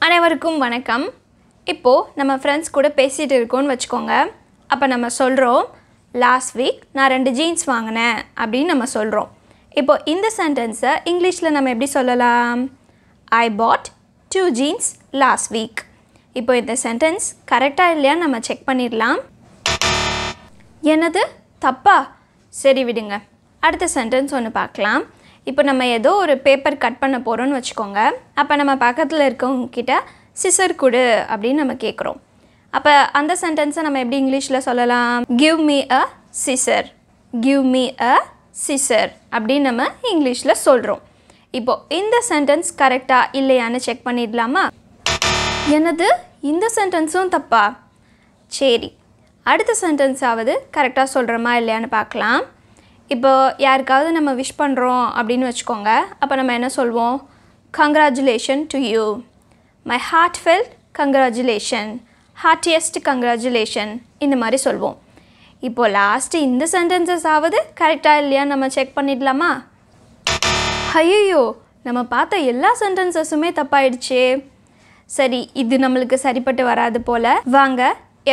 அனைவருக்கும் வணக்கம். இப்போ நம்ம ஃப்ரெண்ட்ஸ் கூட பேசிட்டு இருக்கோம்னு வச்சுக்கோங்க. அப்போ நம்ம சொல்கிறோம், லாஸ்ட் வீக் நான் 2 ஜீன்ஸ் வாங்கினேன் அப்படின்னு நம்ம சொல்கிறோம். இப்போ இந்த சென்டென்ஸை இங்கிலீஷில் நம்ம எப்படி சொல்லலாம்? ஐ பாட் 2 jeans last week. இப்போ இந்த சென்டென்ஸ் கரெக்டாக இல்லையான்னு நம்ம செக் பண்ணிடலாம். என்னது தப்பா? சரி விடுங்க, அடுத்த சென்டென்ஸ் ஒன்று பார்க்கலாம். இப்போ நம்ம ஏதோ ஒரு பேப்பர் கட் பண்ண போகிறோன்னு வச்சுக்கோங்க. அப்போ நம்ம பக்கத்தில் இருக்கவங்கக்கிட்ட சிசர் கொடு அப்படின்னு நம்ம கேட்குறோம். அப்போ அந்த சென்டென்ஸை நம்ம எப்படி இங்கிலீஷில் சொல்லலாம்? Give me a scissor, give me a scissor அப்படின்னு நம்ம இங்கிலீஷில் சொல்கிறோம். இப்போது இந்த சென்டென்ஸ் கரெக்டாக இல்லையான்னு செக் பண்ணிடலாமா? என்னது இந்த சென்டென்ஸும் தப்பா? சரி, அடுத்த சென்டென்ஸாவது கரெக்டாக சொல்கிறோமா இல்லையான்னு பார்க்கலாம். இப்போ யாருக்காவது நம்ம விஷ் பண்ணுறோம் அப்படின்னு வச்சுக்கோங்க. அப்போ நம்ம என்ன சொல்வோம்? Congratulation to you, my heartfelt congratulation, heartiest congratulation, இந்த மாதிரி சொல்வோம். இப்போது லாஸ்ட்டு இந்த சென்டென்சஸ் ஆவது கரெக்டாக இல்லையான்னு நம்ம செக் பண்ணிடலாமா? ஐயோ, நம்ம பார்த்த எல்லா சென்டென்சஸுமே தப்பாயிடுச்சே. சரி, இது நம்மளுக்கு சரிப்பட்டு வராது போல். வாங்க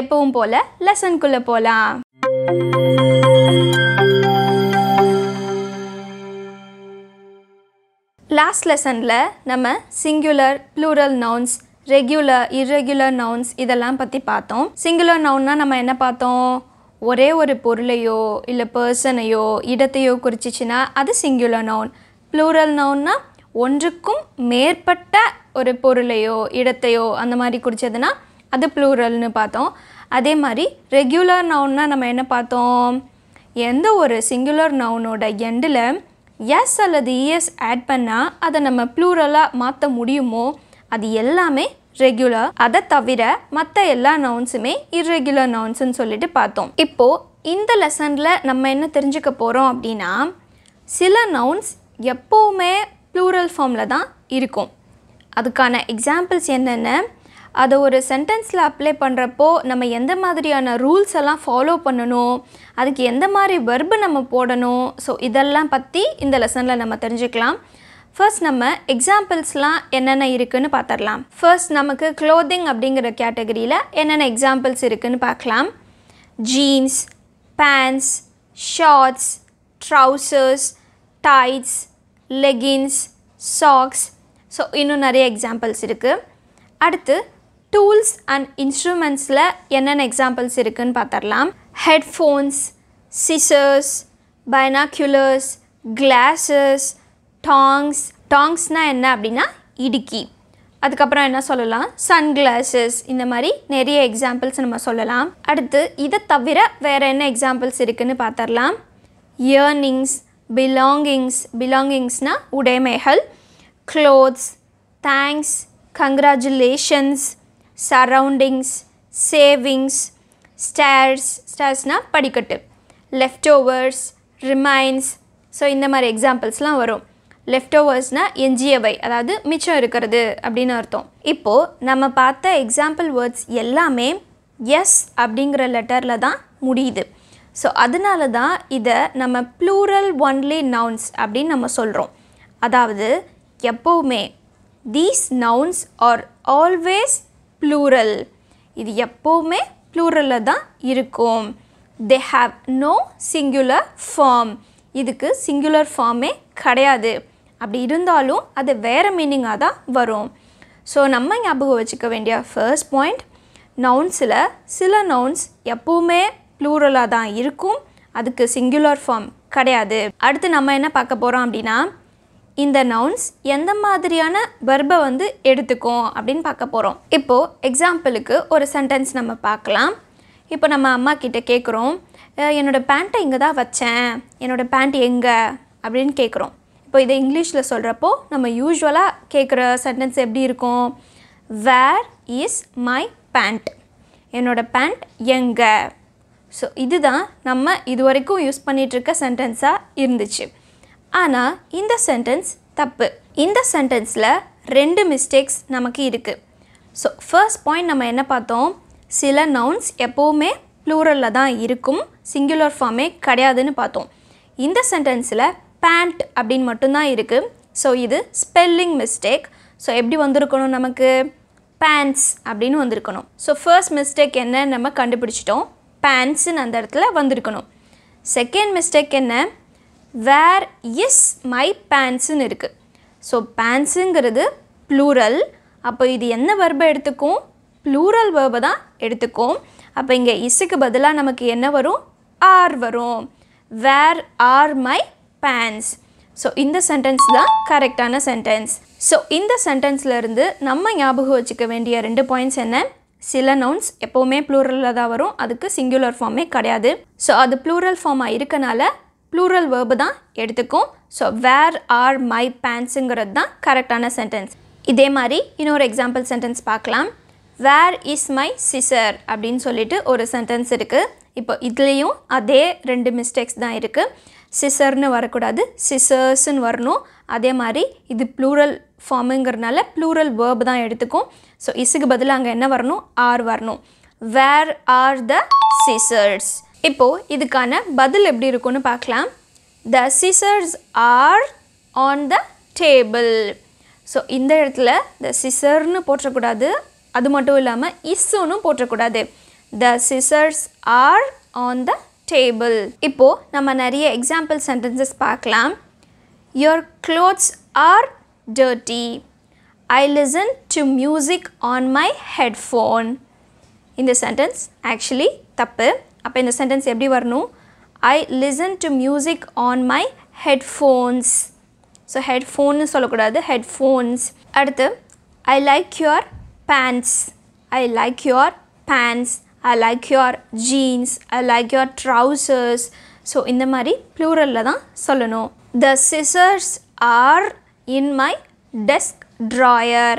எப்பவும் போல் லெசனுக்குள்ளே போகலாம். லாஸ்ட் லெசனில் நம்ம singular, plural nouns, regular, irregular nouns இதெல்லாம் பற்றி பார்த்தோம். சிங்குலர் நவுன்னா நம்ம என்ன பார்த்தோம்? ஒரே ஒரு பொருளையோ இல்லை பர்சனையோ இடத்தையோ குறிச்சிச்சின்னா அது சிங்குலர் நவுன். ப்ளூரல் நவுன்னா ஒன்றுக்கும் மேற்பட்ட ஒரு பொருளையோ இடத்தையோ அந்த மாதிரி குறிச்சதுன்னா அது ப்ளூரல்னு பார்த்தோம். அதே மாதிரி ரெகுலர் நவுன்னா நம்ம என்ன பார்த்தோம்? எந்த ஒரு சிங்குலர் நவுனோட எண்டில் எஸ் அல்லது இஎஸ் ஆட் பண்ணால் அதை நம்ம ப்ளூரலாக மாற்ற முடியுமோ அது எல்லாமே ரெகுலர். அதை தவிர மற்ற எல்லா நவுன்ஸுமே இர்ரெகுலர் நவுன்ஸ்ன்னு சொல்லிட்டு பார்த்தோம். இப்போது இந்த லெசனில் நம்ம என்ன தெரிஞ்சுக்க போகிறோம் அப்படின்னா, சில நவுன்ஸ் எப்போவுமே ப்ளூரல் ஃபார்மில் தான் இருக்கும். அதுக்கான எக்ஸாம்பிள்ஸ் என்னென்ன, அதை ஒரு சென்டென்ஸில் அப்ளை பண்ணுறப்போ நம்ம எந்த மாதிரியான ரூல்ஸ் எல்லாம் ஃபாலோ பண்ணணும், அதுக்கு எந்த மாதிரி வெர்பு நம்ம போடணும், ஸோ இதெல்லாம் பற்றி இந்த லெசனில் நம்ம தெரிஞ்சுக்கலாம். ஃபர்ஸ்ட் நம்ம எக்ஸாம்பிள்ஸ்லாம் என்னென்ன இருக்குதுன்னு பார்த்துடலாம். ஃபர்ஸ்ட் நமக்கு க்ளோதிங் அப்படிங்கிற கேட்டகரியில் என்னென்ன எக்ஸாம்பிள்ஸ் இருக்குதுன்னு பார்க்கலாம். Jeans, pants, shorts, trousers, tights, leggings, socks, so இன்னும் நிறைய எக்ஸாம்பிள்ஸ் இருக்குது. அடுத்து டூல்ஸ் அண்ட் இன்ஸ்ட்ருமெண்ட்ஸில் என்னென்ன எக்ஸாம்பிள்ஸ் இருக்குதுன்னு பார்த்துடலாம். Headphones, scissors, binoculars, glasses, tongs. டாங்ஸ்னால் என்ன அப்படின்னா இடுக்கி. அதுக்கப்புறம் என்ன சொல்லலாம்? சன்கிளாஸஸ். இந்த மாதிரி நிறைய எக்ஸாம்பிள்ஸ் நம்ம சொல்லலாம். அடுத்து இதை தவிர வேறு என்ன எக்ஸாம்பிள்ஸ் இருக்குதுன்னு பார்த்துடலாம். இயர்னிங்ஸ், பிலாங்கிங்ஸ், பிலாங்கிங்ஸ்னால் உடைமைகள், clothes, thanks, congratulations, surroundings, savings, stairs, ஸ்டேர்ஸ்னால் படிக்கட்டு, லெஃப்ட் ஓவர்ஸ், ரிமைன்ஸ். ஸோ இந்த மாதிரி எக்ஸாம்பிள்ஸ்லாம் வரும். லெஃப்ட் ஓவர்ஸ்னால் எஞ்சியவை, அதாவது மிச்சம் இருக்கிறது அப்படின்னு அர்த்தம். இப்போது நம்ம பார்த்த எக்ஸாம்பிள் வேர்ட்ஸ் எல்லாமே எஸ் அப்படிங்கிற லெட்டரில் தான் முடியுது. ஸோ அதனால தான் இதை நம்ம ப்ளூரல் ஒன்லி நவுன்ஸ் அப்படின்னு நம்ம சொல்கிறோம். அதாவது எப்போவுமே these nouns are always plural. இது எப்போவுமே ப்ளூரலில் தான் இருக்கும். They have no singular form. இதுக்கு சிங்குலர் ஃபார்மே கிடையாது. அப்படி இருந்தாலும் அது வேறு மீனிங்காக தான் வரும். ஸோ நம்ம ஞாபகம் வச்சுக்க வேண்டிய ஃபர்ஸ்ட் பாயிண்ட், நவுன்ஸில் சில நவுன்ஸ் எப்போவுமே ப்ளூரலாக தான் இருக்கும், அதுக்கு சிங்குலர் ஃபார்ம் கிடையாது. அடுத்து நம்ம என்ன பார்க்க போகிறோம் அப்படின்னா, இந்த நவுன்ஸ் எந்த மாதிரியான வெர்பை எடுத்துக்கும் அப்படின்னு பார்க்க போகிறோம். இப்போது எக்ஸாம்பிளுக்கு ஒரு சென்டென்ஸ் நம்ம பார்க்கலாம். இப்போ நம்ம அம்மா கிட்டே கேட்குறோம், என்னோடய பேண்ட்டை இங்கே தான் வச்சேன், என்னோடய பேண்ட் எங்கே அப்படின்னு கேட்குறோம். இப்போ இதை இங்கிலீஷில் சொல்கிறப்போ நம்ம யூஸ்வலாக கேட்குற சென்டென்ஸ் எப்படி இருக்கும்? வேர் இஸ் மை பேண்ட், என்னோடய பேண்ட் எங்கே. ஸோ இதுதான் நம்ம இது வரைக்கும் யூஸ் பண்ணிகிட்ருக்க சென்டென்ஸாக இருந்துச்சு. ஆனால் இந்த சென்டென்ஸ் தப்பு. இந்த சென்டென்ஸில் 2 மிஸ்டேக்ஸ் நமக்கு இருக்குது. ஸோ ஃபர்ஸ்ட் பாயிண்ட் நம்ம என்ன பார்த்தோம்? சில நவுன்ஸ் எப்போவுமே ப்ளூரலில் தான் இருக்கும், சிங்குலர் ஃபார்மே கிடையாதுன்னு பார்த்தோம். இந்த சென்டென்ஸில் பேண்ட் அப்படின்னு மட்டும்தான் இருக்குது. ஸோ இது ஸ்பெல்லிங் மிஸ்டேக். ஸோ எப்படி வந்திருக்கணும்? நமக்கு pants அப்படின்னு வந்திருக்கணும். ஸோ ஃபர்ஸ்ட் மிஸ்டேக் என்ன நம்ம கண்டுபிடிச்சிட்டோம், பேண்ட்ஸுன்னு அந்த இடத்துல வந்திருக்கணும். செகண்ட் மிஸ்டேக் என்ன, வேர் இஸ் மை பேண்ட்ஸுன்னு இருக்குது. ஸோ பேண்ட்ஸுங்கிறது ப்ளூரல், அப்போ இது என்ன வெர்பை எடுத்துக்கும், ப்ளூரல் வெர்பை தான் எடுத்துக்கும். அப்போ இங்கே இஸ்ஸுக்கு பதிலாக நமக்கு என்ன வரும், ஆர் வரும். Where are my pants. So இந்த சென்டென்ஸ் தான் கரெக்டான சென்டென்ஸ். ஸோ இந்த சென்டென்ஸ்லேருந்து நம்ம ஞாபகம் வச்சுக்க வேண்டிய 2 பாயிண்ட்ஸ் என்ன, சில நவுன்ஸ் எப்போவுமே ப்ளூரலில் தான் வரும், அதுக்கு சிங்குலர் ஃபார்மே கிடையாது. ஸோ அது ப்ளூரல் ஃபார்மாக இருக்கனால ப்ளூரல் வேர்பு தான் எடுத்துக்கும். ஸோ வேர் ஆர் மை பேண்ட்ஸுங்கிறது தான் கரெக்டான சென்டென்ஸ். இதே மாதிரி இன்னொரு எக்ஸாம்பிள் சென்டென்ஸ் பார்க்கலாம். வேர் இஸ் மை சிசர் அப்படின்னு சொல்லிட்டு ஒரு சென்டென்ஸ் இருக்குது. இப்போ இதுலேயும் அதே 2 மிஸ்டேக்ஸ் தான் இருக்குது. சிசர்னு வரக்கூடாது, சிசர்ஸ்ன்னு வரணும். அதே மாதிரி இது ப்ளூரல் ஃபார்முங்கிறதுனால ப்ளூரல் வேர்பு தான் எடுத்துக்கும். ஸோ இஸுக்கு பதிலாக அங்கே என்ன வரணும், ஆர் வரணும். Where are the scissors. இப்போது இதுக்கான பதில் எப்படி இருக்குன்னு பார்க்கலாம். The scissors are on the table. So இந்த இடத்துல த சிசர்னு போற்றக்கூடாது, அது மட்டும் இல்லாமல் இஸ்ஸுன்னு போற்றக்கூடாது. The scissors are on the table. இப்போது நம்ம நிறைய எக்ஸாம்பிள் சென்டென்சஸ் பார்க்கலாம். Your clothes are dirty. I listen to music on my headphone. இந்த சென்டென்ஸ் ஆக்சுவலி தப்பு. அப்போ இந்த சென்டென்ஸ் எப்படி வரணும், I listen to music on my headphones. So ஹெட்ஃபோன்னு சொல்லக்கூடாது, headphones. அடுத்து I like your pants. I like your pants. I like your jeans. I like your trousers. So இந்த மாதிரி ப்ளூரலில் தான் சொல்லணும். The scissors are in my desk drawer.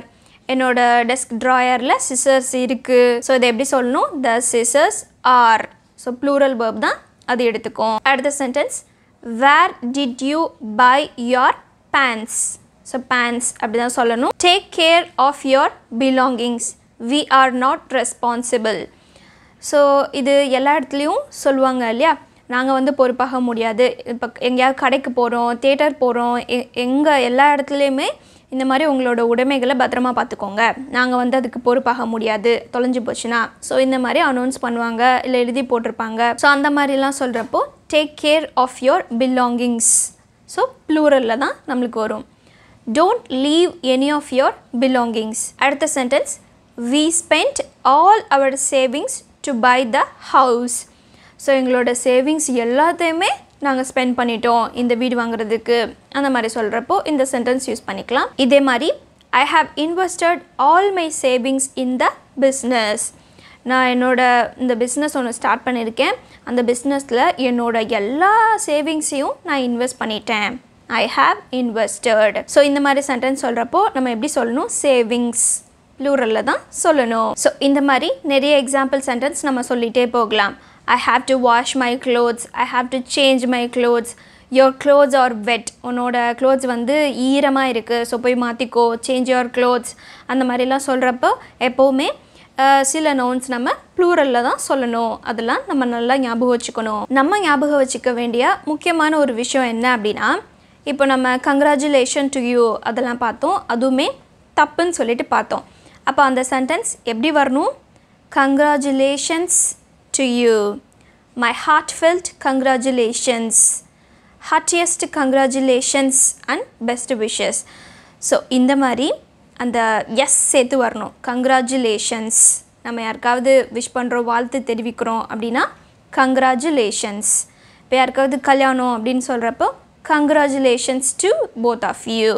என்னோட desk ட்ராயரில் scissors இருக்குது. ஸோ இதை எப்படி சொல்லணும், the scissors are. So plural verb தான் அது எடுத்துக்கும். அடுத்த sentence, where did you buy your pants. So pants அப்படி தான் சொல்லணும். take care of your belongings. we are not responsible. So இது எல்லா இடத்துலையும் சொல்லுவாங்க இல்லையா, நாங்கள் வந்து பொறுப்பாக முடியாது. இப்போ எங்கேயாவது கடைக்கு போகிறோம், தியேட்டர் போகிறோம், எங்கே எல்லா இடத்துலையுமே இந்த மாதிரி உங்களோட உடைமைகளை பத்திரமா பார்த்துக்கோங்க, நாங்கள் வந்து அதுக்கு பொறுப்பாக முடியாது தொலைஞ்சு போச்சுன்னா. ஸோ இந்த மாதிரி அனௌன்ஸ் பண்ணுவாங்க, இல்லை எழுதி போட்டிருப்பாங்க. ஸோ அந்த மாதிரிலாம் சொல்கிறப்போ take care of your belongings. So ப்ளூரலில் தான் நம்மளுக்கு வரும். Don't leave any of your belongings. அடுத்த sentence, we spent all our savings to buy the house. So எங்களோட சேவிங்ஸ் எல்லாத்தையுமே நாங்கள் ஸ்பெண்ட் பண்ணிட்டோம் இந்த வீடு வாங்குறதுக்கு, அந்த மாதிரி சொல்கிறப்போ இந்த சென்டென்ஸ் யூஸ் பண்ணிக்கலாம். இதே மாதிரி I have invested all my savings in the business. நான் என்னோட இந்த பிஸ்னஸ் ஒன்று ஸ்டார்ட் பண்ணியிருக்கேன், அந்த பிஸ்னஸில் என்னோட எல்லா சேவிங்ஸையும் நான் இன்வெஸ்ட் பண்ணிட்டேன். I have invested. ஸோ இந்த மாதிரி சென்டென்ஸ் சொல்கிறப்போ நம்ம எப்படி சொல்லணும், சேவிங்ஸ் ப்ளூரலில் தான் சொல்லணும். ஸோ இந்த மாதிரி நிறைய எக்ஸாம்பிள் சென்டென்ஸ் நம்ம சொல்லிகிட்டே போகலாம். I have to wash my clothes. I have to change my clothes. Your clothes are wet. உன்னோட clothes வந்து ஈரமாக இருக்குது, ஸோ போய் மாற்றிக்கோ, change your clothes. அந்த மாதிரிலாம் சொல்கிறப்போ எப்போவுமே சில நவுன்ஸ் நம்ம ப்ளூரலில் தான் சொல்லணும். அதெல்லாம் நம்ம நல்லா ஞாபகம் வச்சுக்கணும். நம்ம ஞாபகம் வச்சுக்க வேண்டிய முக்கியமான ஒரு விஷயம் என்ன அப்படின்னா, இப்போ நம்ம கங்க்ராச்சுலேஷன் டு யூ அதெல்லாம் பார்த்தோம், அதுவுமே தப்புன்னு சொல்லிட்டு பார்த்தோம். அப்போ அந்த சென்டென்ஸ் எப்படி வரணும், congratulations to you. My heartfelt congratulations. Heartiest congratulations and best wishes. So இந்த மாதிரி அந்த எஸ் சேர்த்து வரணும். கங்க்ராச்சுலேஷன்ஸ், நம்ம யாருக்காவது விஷ் பண்ணுறோம், வாழ்த்து தெரிவிக்கிறோம் அப்படின்னா கங்க்ராச்சுலேஷன்ஸ். இப்போ யாருக்காவது கல்யாணம் அப்படின்னு சொல்கிறப்போ congratulations to both of you.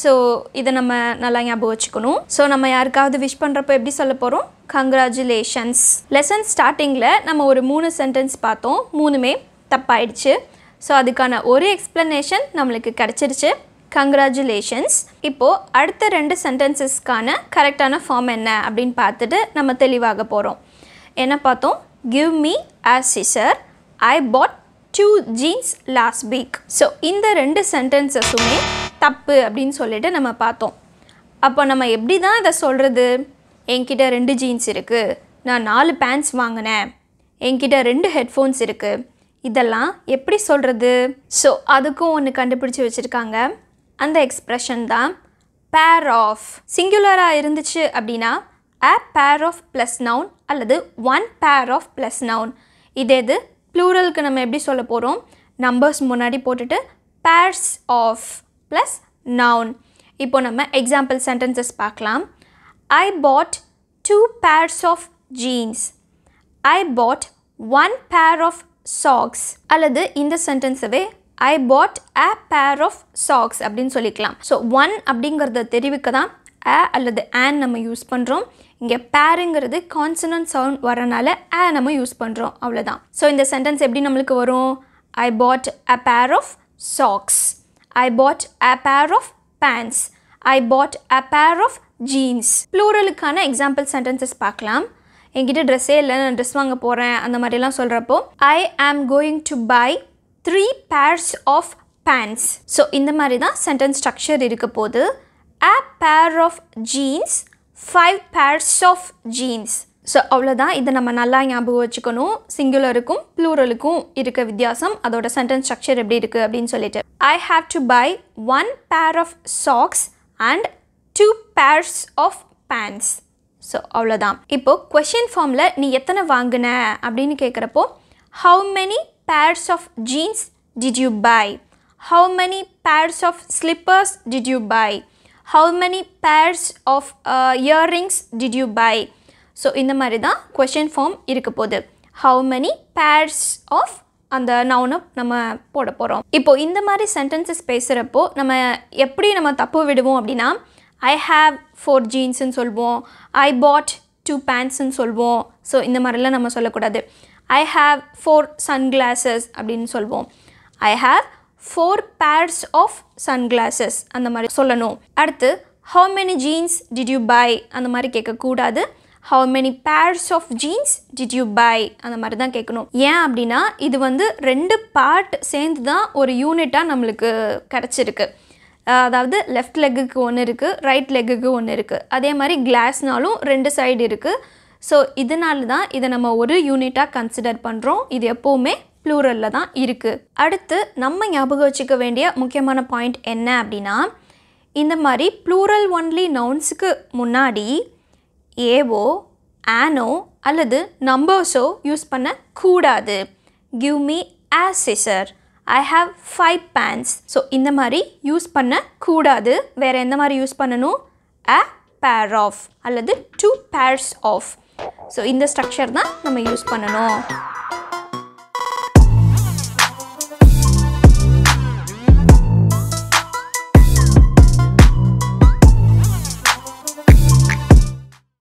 So இதை நம்ம நல்லா ஞாபகம் வச்சுக்கணும். ஸோ நம்ம யாருக்காவது விஷ் பண்ணுறப்போ எப்படி சொல்ல போகிறோம், கங்க்ராச்சுலேஷன்ஸ். லெசன் ஸ்டார்டிங்கில் நம்ம ஒரு 3 சென்டென்ஸ் பார்த்தோம், 3மே தப்பாயிடுச்சு. ஸோ அதுக்கான ஒரு எக்ஸ்ப்ளனேஷன் நம்மளுக்கு கிடச்சிருச்சு, கங்க்ராச்சுலேஷன்ஸ். இப்போது அடுத்த 2 சென்டென்சஸ்க்கான கரெக்டான ஃபார்ம் என்ன அப்படின்னு பார்த்துட்டு நம்ம தெளிவாக போகிறோம். என்ன பார்த்தோம், give me a scissor, I bought 2 jeans last week. So இந்த 2 சென்டென்சஸுமே தப்பு அப்படின்னு சொல்லிட்டு நம்ம பார்த்தோம். அப்போ நம்ம எப்படி தான் இதை சொல்கிறது, என்கிட்ட 2 ஜீன்ஸ் இருக்குது, நான் 4 பேண்ட்ஸ் வாங்கினேன், என்கிட்ட 2 ஹெட்ஃபோன்ஸ் இருக்குது, இதெல்லாம் எப்படி சொல்கிறது? ஸோ அதுக்கும் ஒன்று கண்டுபிடிச்சி வச்சுருக்காங்க. அந்த எக்ஸ்ப்ரெஷன் தான் pair of. சிங்குலராக இருந்துச்சு அப்படின்னா a pair of plus noun அல்லது one pair of plus noun. இது ப்ளூரலுக்கு நம்ம எப்படி சொல்ல போகிறோம், நம்பர்ஸ் முன்னாடி போட்டுட்டு pairs of plus noun. இப்போ நம்ம எக்ஸாம்பிள் சென்டென்சஸ் பார்க்கலாம். I bought 2 pairs of jeans. I bought 1 pair of socks. அல்லது இந்த சென்டென்ஸவே I bought a pair of socks அப்படின்னு சொல்லிக்கலாம். ஸோ ஒன் அப்படிங்கிறத தெரிவிக்க தான் a அல்லது an நம்ம யூஸ் பண்ணுறோம். இங்கே பேருங்கிறது கான்சனன்ட் சவுண்ட் வரனால a நம்ம யூஸ் பண்ணுறோம், அவ்வளோதான். ஸோ இந்த சென்டென்ஸ் எப்படி நம்மளுக்கு வரும், I bought a pair of socks. I bought a pair of pants. I bought a pair of jeans. ப்ளூரலுக்கான எக்ஸாம்பிள் சென்டென்சஸ் பார்க்கலாம். என்கிட்ட ட்ரெஸ்ஸே இல்லை, நான் ட்ரெஸ் வாங்க போகிறேன் அந்த மாதிரிலாம் சொல்கிறப்போ I am going to buy 3 pairs of pants. So இந்த மாதிரி தான் சென்டென்ஸ் ஸ்ட்ரக்சர் இருக்க போது. A pair of jeans, 5 pairs of jeans. So அவ்வளோதான். இதை நம்ம நல்லா ஞாபகம் வச்சுக்கணும். சிங்குலருக்கும் ப்ளூரலுக்கும் இருக்க வித்தியாசம், அதோட சென்டென்ஸ் ஸ்ட்ரக்சர் எப்படி இருக்குது அப்படின்னு சொல்லிட்டு. I have to buy 1 pair of socks and 2 pairs of pants. So அவ்வளோதான். இப்போது கொஷின் ஃபார்மில் நீ எத்தனை வாங்கின அப்படின்னு கேட்குறப்போ how many pairs of jeans did you buy? How many pairs of slippers did you buy? How many pairs of earrings did you buy? So இந்த மாதிரி தான் கொஷின் ஃபார்ம் இருக்க போகுது. how many pairs of அந்த நவுனை நம்ம போட போகிறோம். இப்போது இந்த மாதிரி சென்டென்சஸ் பேசுகிறப்போ நம்ம எப்படி நம்ம தப்பு விடுவோம் அப்படின்னா I have 4 jeansன்னு சொல்வோம், I bought 2 pantsன்னு சொல்வோம். ஸோ இந்த மாதிரிலாம் நம்ம சொல்லக்கூடாது. I have 4 sunglasses அப்படின்னு சொல்வோம். I have 4 pairs of sunglasses அந்த மாதிரி சொல்லணும். அடுத்து how many jeans did you buy அந்த மாதிரி கேட்கக்கூடாது. how many pairs of jeans did you buy அந்த மாதிரி தான் கேட்கணும். ஏன் அப்படின்னா இது வந்து 2 பார்ட் சேர்ந்து தான் ஒரு யூனிட்டாக நம்மளுக்கு கிடச்சிருக்கு. அதாவது லெஃப்ட் லெக்குக்கு ஒன்று இருக்குது, ரைட் லெக்குக்கு ஒன்று இருக்குது. அதே மாதிரி கிளாஸ்னாலும் 2 சைடு இருக்குது. ஸோ இதனால தான் இதை நம்ம ஒரு யூனிட்டாக கன்சிடர் பண்ணுறோம். இது எப்போவுமே ப்ளூரலில் தான் இருக்குது. அடுத்து நம்ம ஞாபகம் வச்சுக்க வேண்டிய முக்கியமான பாயிண்ட் என்ன அப்படின்னா, இந்த மாதிரி ப்ளூரல் ஒன்லி நவுன்ஸுக்கு முன்னாடி ஏவோ ஆனோ அல்லது நம்பர்ஸோ யூஸ் பண்ணக்கூடாது. Give me a scissor. I have 5 pants. So இந்த மாதிரி யூஸ் பண்ணக்கூடாது. வேறு எந்த மாதிரி யூஸ் பண்ணணும், a pair of அல்லது 2 pairs of. ஸோ இந்த ஸ்ட்ரக்சர் தான் நம்ம யூஸ் பண்ணணும்.